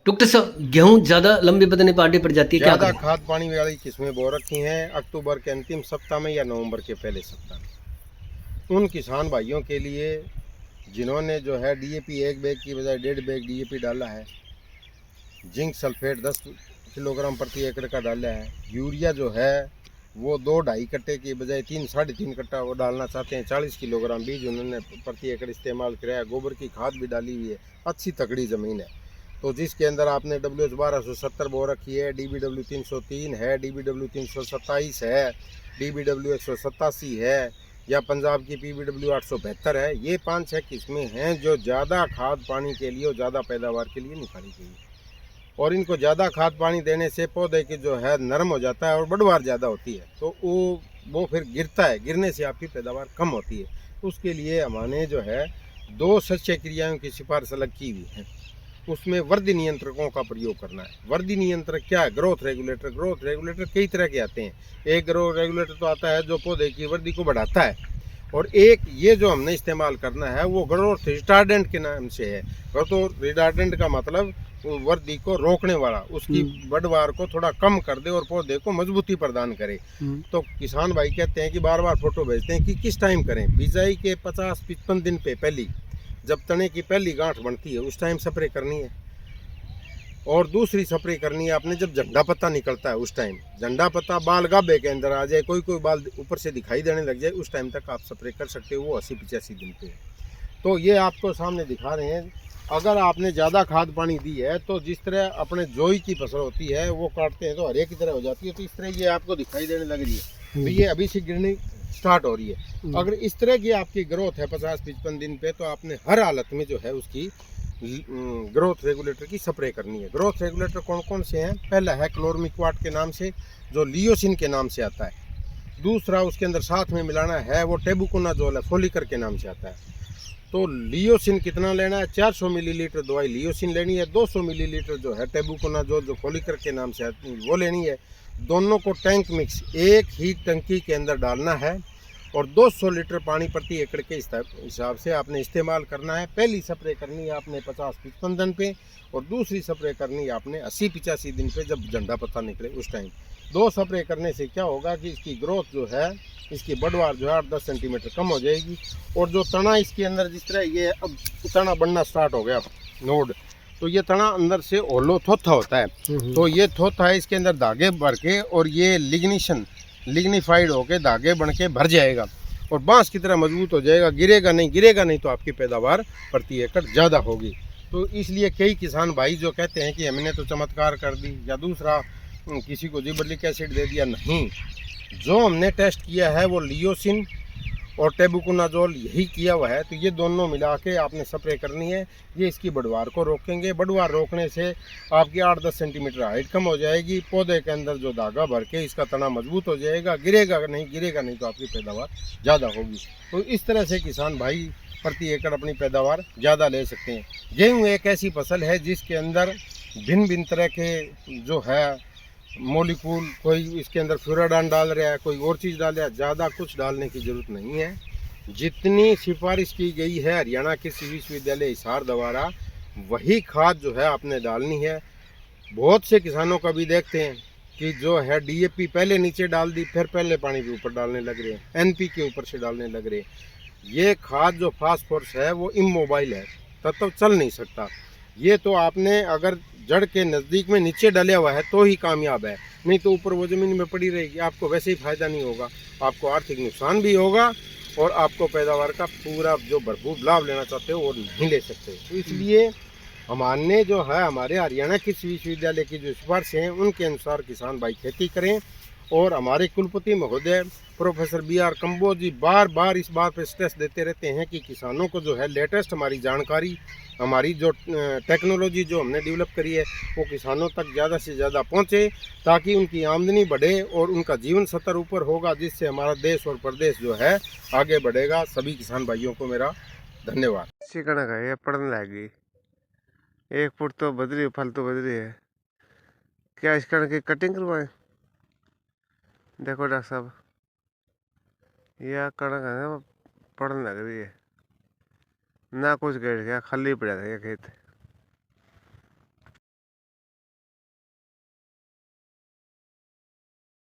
Doctor साहब, गेहूँ ज़्यादा लंबे बदने पार्टी पड़ जाती है, क्या ज़्यादा करें? खाद पानी वाली किस्में बो रखी हैं अक्टूबर के अंतिम सप्ताह में या नवंबर के पहले सप्ताह में। उन किसान भाइयों के लिए जिन्होंने जो है डीएपी एक बैग की बजाय 1.5 बैग डीएपी डाला है, जिंक सल्फेट 10 किलोग्राम प्रति एकड़ का डाला है, यूरिया जो है वो 2-2.5 कट्टे की बजाय 3-3.5 कट्टा वो डालना चाहते हैं, 40 किलोग्राम बीज उन्होंने प्रति एकड़ इस्तेमाल किया है, गोबर की खाद भी डाली हुई है, अच्छी तगड़ी ज़मीन है। तो जिसके अंदर आपने WH 1270 बो रखी है, DBW 303 है, DBW 327 है, DBW 187 है, या पंजाब की PBW 872 है। ये 5-6 किस्में हैं जो ज़्यादा खाद पानी के लिए और ज़्यादा पैदावार के लिए निकाली गई है। और इनको ज़्यादा खाद पानी देने से पौधे की जो है नरम हो जाता है और बढ़वार ज़्यादा होती है, तो वो फिर गिरता है, गिरने से आपकी पैदावार कम होती है। उसके लिए हमने जो है 2 सस्य क्रियाओं की सिफारिश अलग की हुई है। उसमें वृद्धि नियंत्रकों का प्रयोग करना है। वृद्धि नियंत्रक क्या है? Growth regulator. ग्रोथ रेगुलेटर कई तरह के आते हैं। एक ग्रोथ रेगुलेटर तो आता है जो पौधे की वृद्धि को बढ़ाता है, और एक ये जो हमने इस्तेमाल करना है वो ग्रोथ रिटार्डेंट के नाम से है। ग्रोथ रिटार्डेंट का मतलब वो वृद्धि को रोकने वाला, उसकी बढ़वार को थोड़ा कम कर दे और पौधे को मजबूती प्रदान करे। तो किसान भाई कहते हैं कि बार बार फोटो भेजते हैं कि किस टाइम करें। बिजाई के 50-55 दिन पे पहली, जब तने की पहली गांठ बनती है उस टाइम स्प्रे करनी है। और दूसरी स्प्रे करनी है आपने जब झंडा पत्ता निकलता है उस टाइम। झंडा पत्ता बाल गाभे के अंदर आ जाए, कोई कोई बाल ऊपर से दिखाई देने लग जाए, उस टाइम तक आप स्प्रे कर सकते हो। वो 80-85 दिन पे है। तो ये आपको सामने दिखा रहे हैं। अगर आपने ज़्यादा खाद पानी दी है तो जिस तरह अपने जोई की फसल होती है वो काटते हैं तो हरे की तरह हो जाती है, तो इस तरह ये आपको दिखाई देने लग रही है। तो ये अभी से गिरनी स्टार्ट हो रही है। अगर इस तरह की आपकी ग्रोथ है 50-55 दिन पे, तो आपने हर हालत में जो है उसकी ग्रोथ रेगुलेटर की स्प्रे करनी है। ग्रोथ रेगुलेटर कौन कौन से हैं? पहला है क्लोरमिक्वाट के नाम से, जो लियोसिन के नाम से आता है। दूसरा उसके अंदर साथ में मिलाना है वो टेबुकोनाजोल है, फोलिकर के नाम से आता है। तो लियोसिन कितना लेना है? 400 मिलीलीटर दवाई लियोसिन लेनी है। 200 मिलीलीटर जो है टेबुकोनाजोल जो फोलिकर के नाम से आती है वो लेनी है। दोनों को टैंक मिक्स एक ही टंकी के अंदर डालना है और 200 लीटर पानी प्रति एकड़ के हिसाब से आपने इस्तेमाल करना है। पहली स्प्रे करनी है आपने 50-55 दिन पे, और दूसरी स्प्रे करनी है आपने 80-85 दिन पे, जब झंडा पत्ता निकले उस टाइम। 2 स्प्रे करने से क्या होगा कि इसकी ग्रोथ जो है, इसकी बढ़वार जो है 8-10 सेंटीमीटर कम हो जाएगी। और जो तना इसके अंदर जिस तरह ये अब तना बनना स्टार्ट हो गया नोड, तो ये तना अंदर से ओलो थोथा होता है। तो ये थोथा है, इसके अंदर धागे भर के और ये लिग्निफाइड होके धागे बन के भर जाएगा और बांस की तरह मजबूत हो जाएगा। गिरेगा नहीं तो आपकी पैदावार प्रति एकड़ ज़्यादा होगी। तो इसलिए कई किसान भाई जो कहते हैं कि हमने तो चमत्कार कर दी या दूसरा किसी को जिबरलिक एसिड दे दिया, नहीं। जो हमने टेस्ट किया है वो लियोसिन और टेबुकोनाजोल यही किया हुआ है। तो ये दोनों मिला के आपने स्प्रे करनी है। ये इसकी बढ़वार को रोकेंगे। बढ़वार रोकने से आपकी 8-10 सेंटीमीटर हाइट कम हो जाएगी। पौधे के अंदर जो धागा भर के इसका तना मजबूत हो जाएगा। गिरेगा नहीं तो आपकी पैदावार ज़्यादा होगी। तो इस तरह से किसान भाई प्रति एकड़ अपनी पैदावार ज़्यादा ले सकते हैं। गेहूँ एक ऐसी फसल है जिसके अंदर भिन्न भिन्न तरह के जो है मोलिकूल, कोई इसके अंदर फ्यूराडान डाल रहा है, कोई और चीज़ डाल रहा है। ज़्यादा कुछ डालने की ज़रूरत नहीं है। जितनी सिफारिश की गई है हरियाणा कृषि विश्वविद्यालय हिसार द्वारा, वही खाद जो है आपने डालनी है। बहुत से किसानों का भी देखते हैं कि जो है डीएपी पहले नीचे डाल दी, फिर पहले पानी के ऊपर डालने लग रहे हैं, एनपी के ऊपर से डालने लग रहे हैं। ये खाद जो फास्फोरस है वो इमोबाइल है, तब चल नहीं सकता। ये तो आपने अगर जड़ के नज़दीक में नीचे डला हुआ है तो ही कामयाब है, नहीं तो ऊपर वो ज़मीन में पड़ी रहेगी, आपको वैसे ही फ़ायदा नहीं होगा। आपको आर्थिक नुकसान भी होगा और आपको पैदावार का पूरा जो भरपूर लाभ लेना चाहते हो वो नहीं ले सकते। तो इसलिए हमारे जो है हमारे हरियाणा कृषि विश्वविद्यालय की जो सिफारिश हैं उनके अनुसार किसान भाई खेती करें। और हमारे कुलपति महोदय प्रोफेसर BR कंबोज जी बार बार इस बात पर स्ट्रेस देते रहते हैं कि किसानों को जो है लेटेस्ट हमारी जानकारी, हमारी जो टेक्नोलॉजी जो हमने डेवलप करी है वो किसानों तक ज़्यादा से ज़्यादा पहुँचे, ताकि उनकी आमदनी बढ़े और उनका जीवन स्तर ऊपर होगा, जिससे हमारा देश और प्रदेश जो है आगे बढ़ेगा। सभी किसान भाइयों को मेरा धन्यवाद। कणक है ये पड़ने लगी, 1 फुट तो बदरी फालतू बदरी है। क्या इस कणक की कटिंग करवाएं? देखो डॉक्टर साहब, यह कणक है ना पड़ने लग रही है, ना कुछ गेट गया, खाली पड़ा था ये खेत।